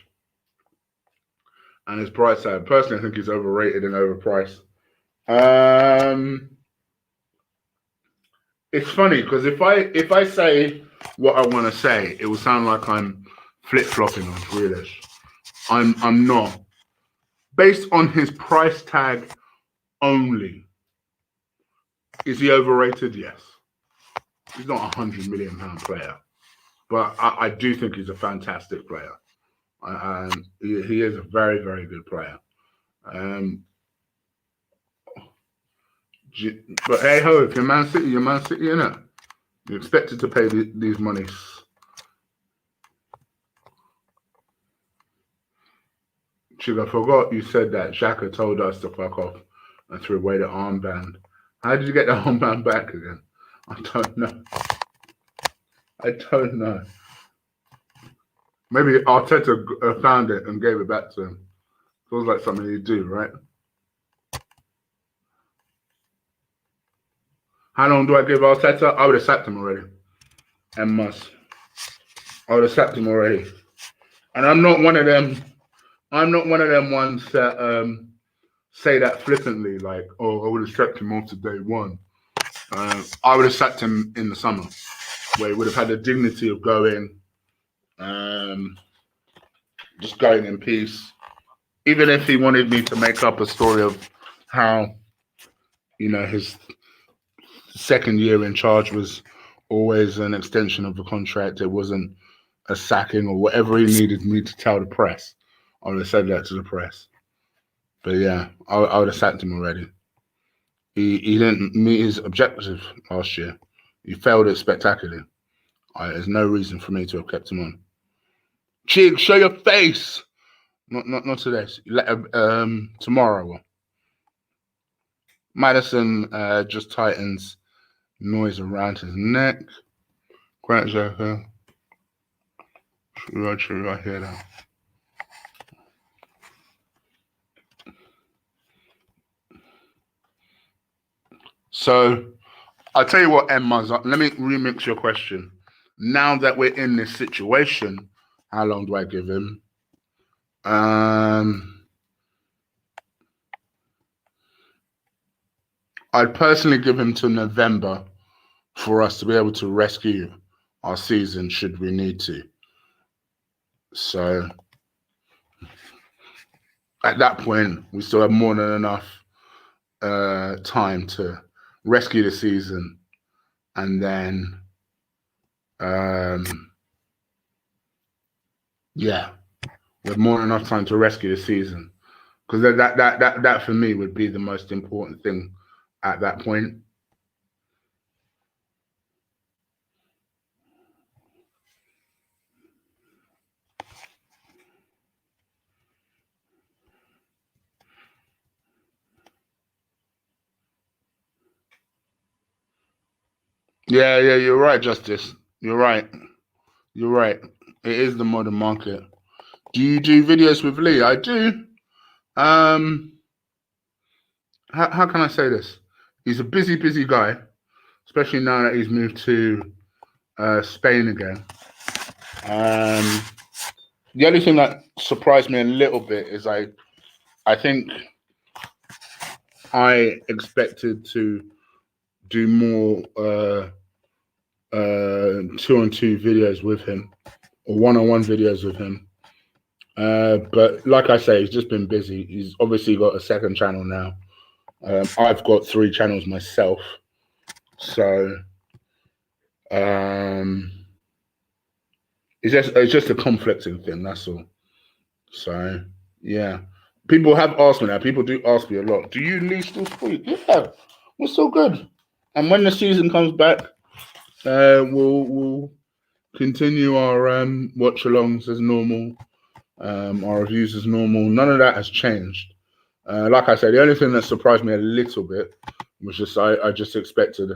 and his price tag? Personally, I think he's overrated and overpriced. It's funny because if I say what I want to say, it will sound like I'm flip flopping on Grealish. I'm not. Based on his price tag only, is he overrated? Yes. He's not £100 million player, but I do think he's a fantastic player. He is a very, very good player. But hey ho, if you're Man City, you're Man City, innit? You're expected to pay these monies. Chig, I forgot you said that Xhaka told us to fuck off and threw away the armband. How did you get the armband back again? I don't know. Maybe Arteta found it and gave it back to him. Feels like something you do, right? How long do I give Arteta? I would have sacked him already. I would have sacked him already. And I'm not one of them ones that say that flippantly, like, oh, I would have sacked him after day one. I would have sacked him in the summer, where he would have had the dignity of going, just going in peace. Even if he wanted me to make up a story of how, his second year in charge was always an extension of the contract, it wasn't a sacking or whatever he needed me to tell the press, I would have said that to the press. But yeah, I would have sacked him already. He didn't meet his objective last year. He failed it spectacularly. There's no reason for me to have kept him on. Chig, show your face. Not today. Tomorrow. Maddison just tightens noise around his neck. Great joker. True, I hear that. So, I'll tell you what, Emma's. Let me remix your question. Now that we're in this situation, how long do I give him? I'd personally give him to November for us to be able to rescue our season should we need to. So at that point, we still have more than enough time to rescue the season, and then we have more than enough time to rescue the season, because that for me would be the most important thing at that point. Yeah, you're right, Justice. You're right. It is the modern market. Do you do videos with Lee? I do. How can I say this? He's a busy guy, especially now that he's moved to Spain again. The only thing that surprised me a little bit is I think I expected to do more 2-on-2 videos with him, or 1-on-1 videos with him. But like I say, he's just been busy. He's obviously got a second channel now. I've got 3 channels myself. So it's just a conflicting thing, that's all. So yeah. People have asked me that. People do ask me a lot. Do you Lee still speak? Yeah, we're still good. And when the season comes back, we'll continue our watch-alongs as normal, our reviews as normal. None of that has changed. Like I said, the only thing that surprised me a little bit was just I just expected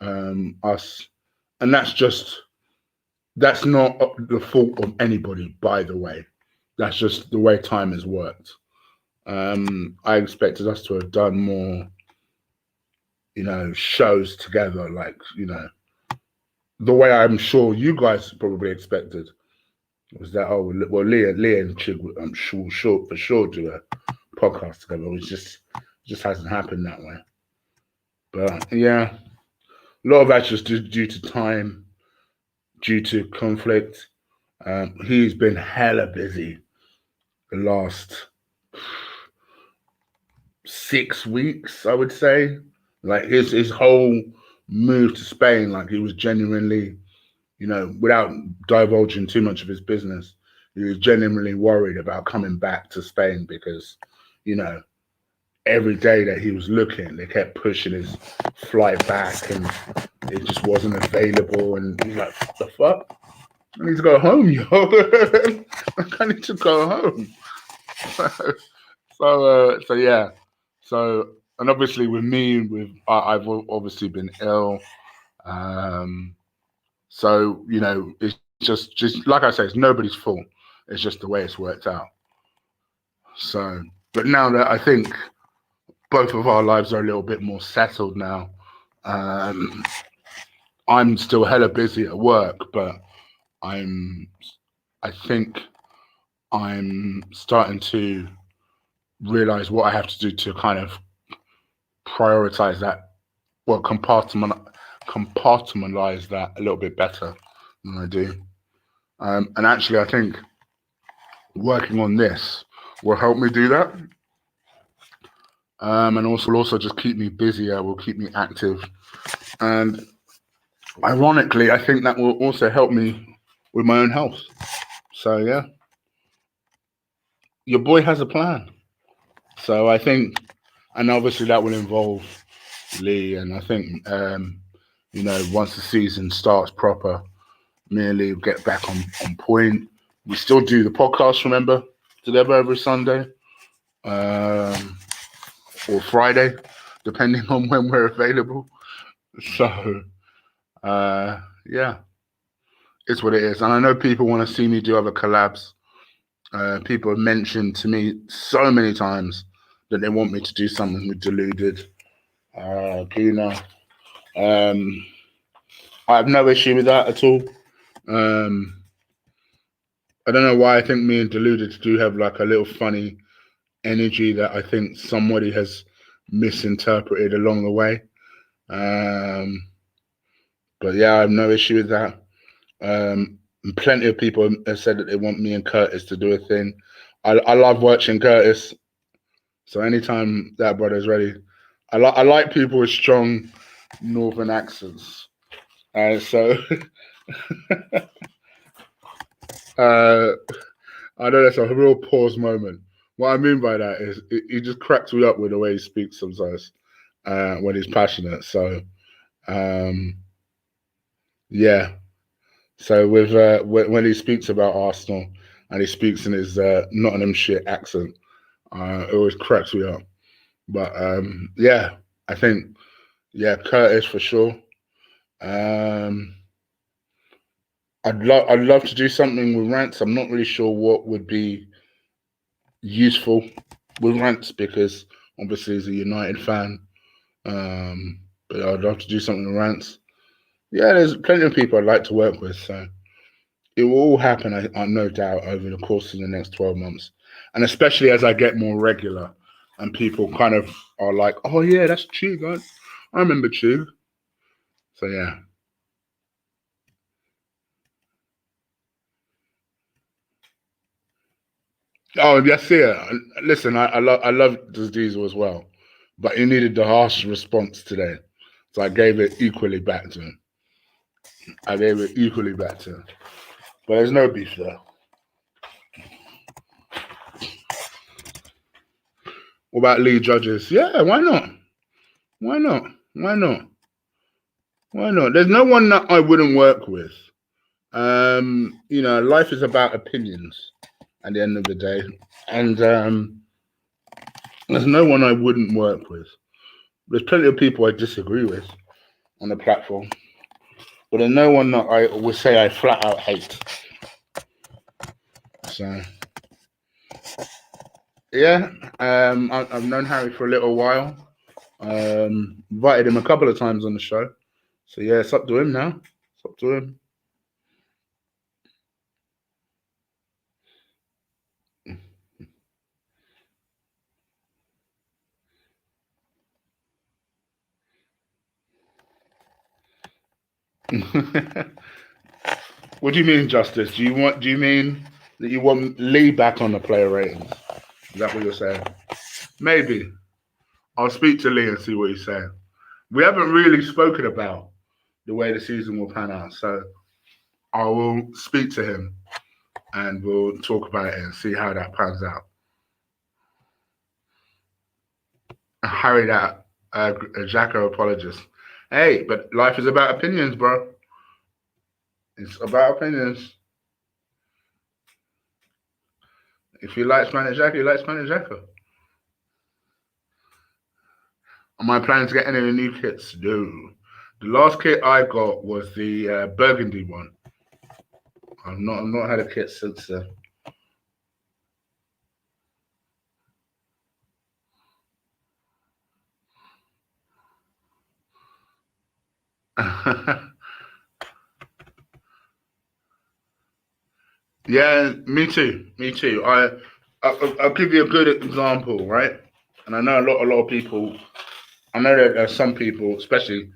us, and that's not the fault of anybody, by the way. That's just the way time has worked. I expected us to have done more shows together, like, the way I'm sure you guys probably expected was that, well, Leah and Chig, I'm sure for sure do a podcast together. It just hasn't happened that way. But yeah, a lot of that's just due to time, due to conflict. He's been hella busy the last 6 weeks, I would say. Like his whole move to Spain, like he was genuinely, without divulging too much of his business, he was genuinely worried about coming back to Spain because, every day that he was looking, they kept pushing his flight back and it just wasn't available. And he's like, what the fuck? I need to go home, yo. I need to go home. So yeah. So, and obviously with me, I've obviously been ill. So, it's just like I say, it's nobody's fault. It's just the way it's worked out. So, but now that I think both of our lives are a little bit more settled now, I'm still hella busy at work, but I think I'm starting to realize what I have to do to kind of prioritize that, well, compartmentalize that a little bit better than I do. And actually, I think working on this will help me do that. And also just keep me busier, will keep me active. And ironically, I think that will also help me with my own health. So yeah, your boy has a plan. So I think, and obviously that will involve Lee. And I think, once the season starts proper, me and Lee will get back on point. We still do the podcast, remember, together every Sunday or Friday, depending on when we're available. So, yeah, it's what it is. And I know people want to see me do other collabs. People have mentioned to me so many times that they want me to do something with Deluded, Gina. I have no issue with that at all. I don't know why. I think me and Deluded do have like a little funny energy that I think somebody has misinterpreted along the way. But yeah, I have no issue with that. Plenty of people have said that they want me and Curtis to do a thing. I love watching Curtis. So anytime that brother's ready, I like people with strong northern accents. So I know that's a real pause moment. What I mean by that is he just cracks me up with the way he speaks sometimes when he's passionate. So yeah. So with when he speaks about Arsenal and he speaks in his Nottinghamshire accent, it always cracks me up. But yeah, I think Curtis for sure. I'd love to do something with Rants. I'm not really sure what would be useful with Rants because obviously he's a United fan. But I'd love to do something with Rants. Yeah, there's plenty of people I'd like to work with, so it will all happen, I no doubt, over the course of the next 12 months. And especially as I get more regular and people kind of are like, oh yeah, that's Chig. I remember Chig. So yeah. Oh, yes, yeah. Listen, I love this Diesel as well, but he needed the harsh response today, so I gave it equally back to him. But there's no beef there. What about Lee Judges? Yeah, why not? Why not? Why not? Why not? There's no one that I wouldn't work with. Life is about opinions at the end of the day, and there's no one I wouldn't work with. There's plenty of people I disagree with on the platform, but there's no one that I would say I flat out hate. So, yeah, I've known Harry for a little while. Invited him a couple of times on the show. So yeah, it's up to him now. It's up to him. What do you mean, Justice? Do you mean that you want Lee back on the player ratings? Is that what you're saying? Maybe. I'll speak to Lee and see what he's saying. We haven't really spoken about the way the season will pan out, so I will speak to him and we'll talk about it and see how that pans out. Harry, that Jacko apologist. Hey, but life is about opinions, bro. It's about opinions. If you like Spanish Jacko, you like Spanish Jacko. Am I planning to get any of the new kits? No. The last kit I got was the burgundy one. I've not had a kit since then. Yeah, me too. Me too. I'll give you a good example, right? And I know a lot of people. I know that there's some people, especially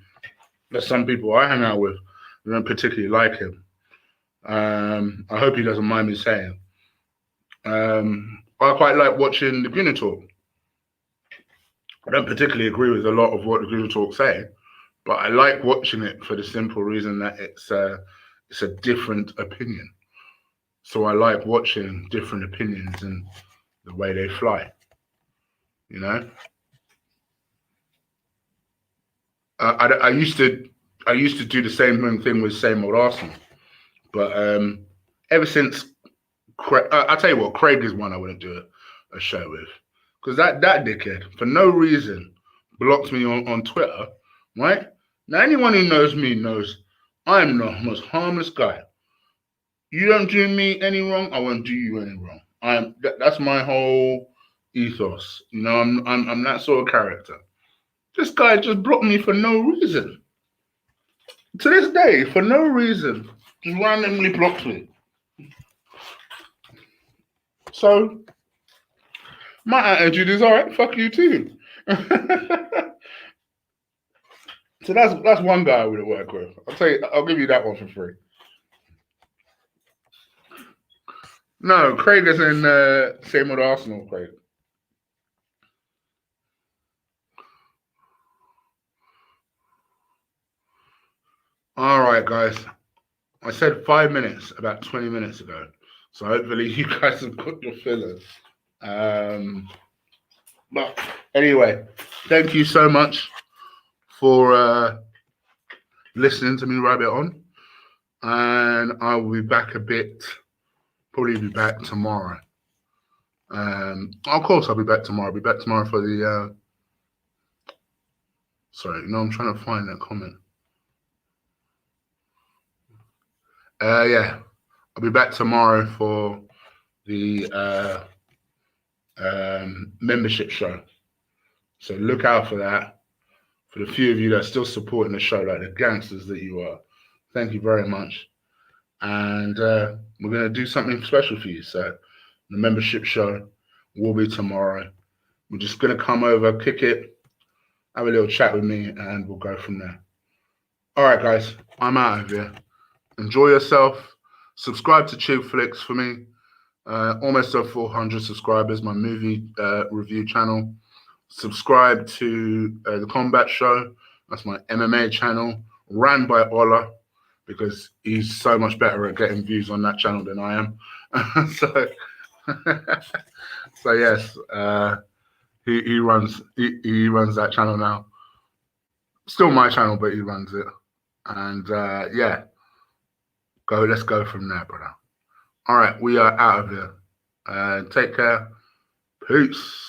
there's some people I hang out with who don't particularly like him. I hope he doesn't mind me saying. I quite like watching the Greener Talk. I don't particularly agree with a lot of what the Greener Talk say, but I like watching it for the simple reason that it's a different opinion. So I like watching different opinions and the way they fly. You know, I used to do the same thing with same old Arsenal, but ever since Craig, I tell you what, Craig is one I wouldn't do a show with because that dickhead for no reason blocked me on Twitter. Right now, anyone who knows me knows I'm the most harmless guy. You don't do me any wrong, I won't do you any wrong. That's my whole ethos. You know, I'm that sort of character. This guy just blocked me for no reason. To this day, for no reason, just randomly blocks me. So my attitude is all right. Fuck you too. So that's one guy I wouldn't work with. I'll give you that one for free. No, Craig is in same with Arsenal. Craig. All right, guys. I said 5 minutes about 20 minutes ago. So hopefully you guys have got your fillers. But anyway, thank you so much for listening to me rabbit on. And I will be back probably be back tomorrow. Of course I'll be back tomorrow. I'll be back tomorrow for the sorry, I'm trying to find that comment. Yeah, I'll be back tomorrow for the membership show. So look out for that. For the few of you that are still supporting the show, like the gangsters that you are, thank you very much. And we're going to do something special for you. So the membership show will be tomorrow. We're just going to come over, kick it, have a little chat with me, and we'll go from there. All right, guys, I'm out of here. Enjoy yourself. Subscribe to Chig Flicks for me. Almost at 400 subscribers, my movie review channel. Subscribe to the Combat Show. That's my MMA channel, ran by Ola, because he's so much better at getting views on that channel than I am. So yes, he runs that channel now. Still my channel, but he runs it. And yeah, let's go from there, brother. All right, we are out of here. Take care. Peace.